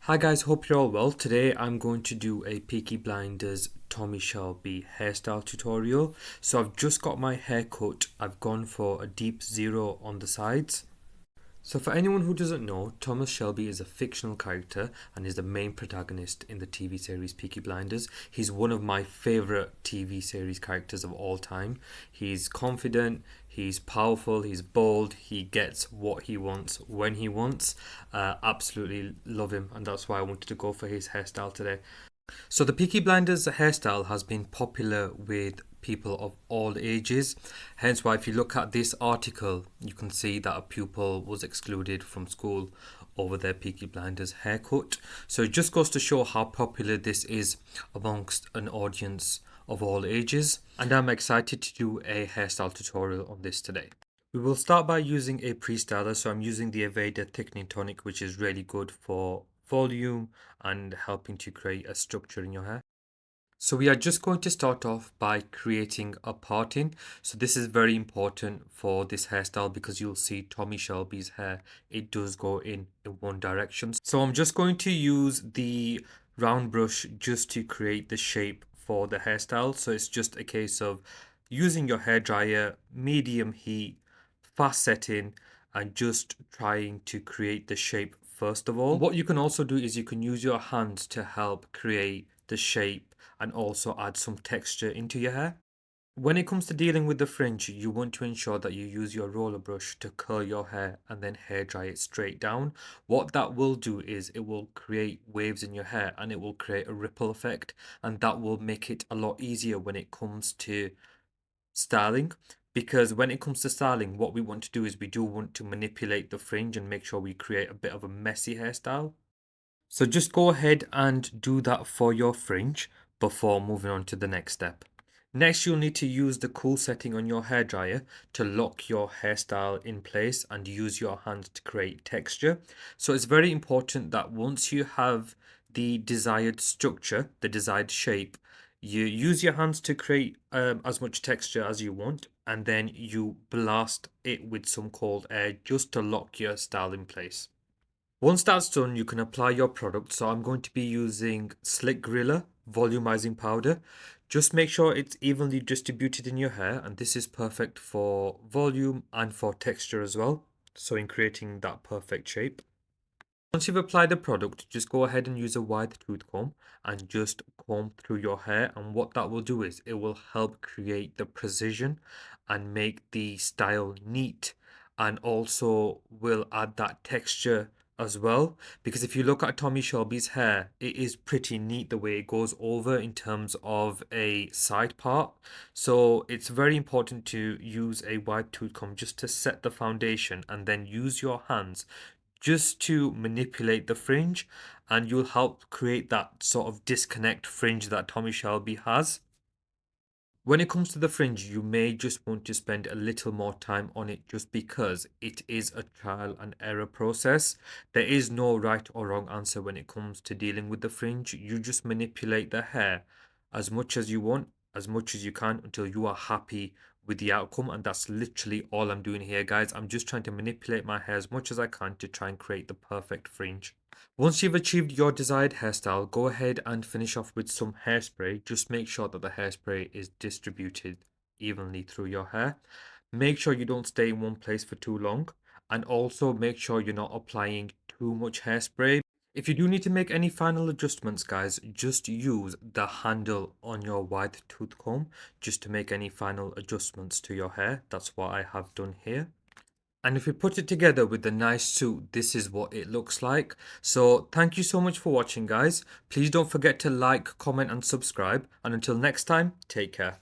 Hi guys, hope you're all well. Today I'm going to do a Peaky Blinders Tommy Shelby hairstyle tutorial. So I've just got my hair cut. I've gone for a deep zero on the sides. So for anyone who doesn't know, Thomas Shelby is a fictional character and is the main protagonist in the TV series Peaky Blinders. He's one of my favorite TV series characters of all time. He's confident, he's powerful, he's bold, he gets what he wants when he wants. Absolutely love him, and that's why I wanted to go for his hairstyle today. So the Peaky Blinders hairstyle has been popular with people of all ages. Hence why if you look at this article, you can see that a pupil was excluded from school over their Peaky Blinders haircut. So it just goes to show how popular this is amongst an audience of all ages. And I'm excited to do a hairstyle tutorial on this today. We will start by using a pre-styler. So I'm using the Aveda thickening tonic, which is really good for volume and helping to create a structure in your hair. So we are just going to start off by creating a parting. So this is very important for this hairstyle because you'll see Tommy Shelby's hair, it does go in one direction. So I'm just going to use the round brush just to create the shape for the hairstyle. So it's just a case of using your hairdryer, medium heat, fast setting, and just trying to create the shape first of all. What you can also do is you can use your hands to help create the shape and also add some texture into your hair. When it comes to dealing with the fringe, you want to ensure that you use your roller brush to curl your hair and then hair dry it straight down. What that will do is it will create waves in your hair and it will create a ripple effect, and that will make it a lot easier when it comes to styling. Because when it comes to styling, what we want to do is we do want to manipulate the fringe and make sure we create a bit of a messy hairstyle. So just go ahead and do that for your fringe before moving on to the next step. Next, you'll need to use the cool setting on your hairdryer to lock your hairstyle in place and use your hand to create texture. So it's very important that once you have the desired structure, the desired shape, you use your hands to create as much texture as you want, and then you blast it with some cold air just to lock your style in place. Once that's done, you can apply your product. So I'm going to be using Slick Gorilla volumizing powder. Just make sure it's evenly distributed in your hair, and this is perfect for volume and for texture as well. So in creating that perfect shape. Once you've applied the product, just go ahead and use a wide tooth comb and just comb through your hair. And what that will do is it will help create the precision and make the style neat, and also will add that texture as well. Because if you look at Tommy Shelby's hair, it is pretty neat the way it goes over in terms of a side part. So it's very important to use a wide tooth comb just to set the foundation, and then use your hands just to manipulate the fringe, and you'll help create that sort of disconnect fringe that Tommy Shelby has. When it comes to the fringe, you may just want to spend a little more time on it just because it is a trial and error process. There is no right or wrong answer when it comes to dealing with the fringe. You just manipulate the hair as much as you want, as much as you can, until you are happy with the outcome. And that's literally all I'm doing here, guys. I'm just trying to manipulate my hair as much as I can to try and create the perfect fringe. Once you've achieved your desired hairstyle, go ahead and finish off with some hairspray. Just make sure that the hairspray is distributed evenly through your hair. Make sure you don't stay in one place for too long, and also make sure you're not applying too much hairspray. If you do need to make any final adjustments, guys, just use the handle on your wide tooth comb just to make any final adjustments to your hair. That's what I have done here. And if we put it together with the nice suit, this is what it looks like. So thank you so much for watching, guys. Please don't forget to like, comment and subscribe. And until next time, take care.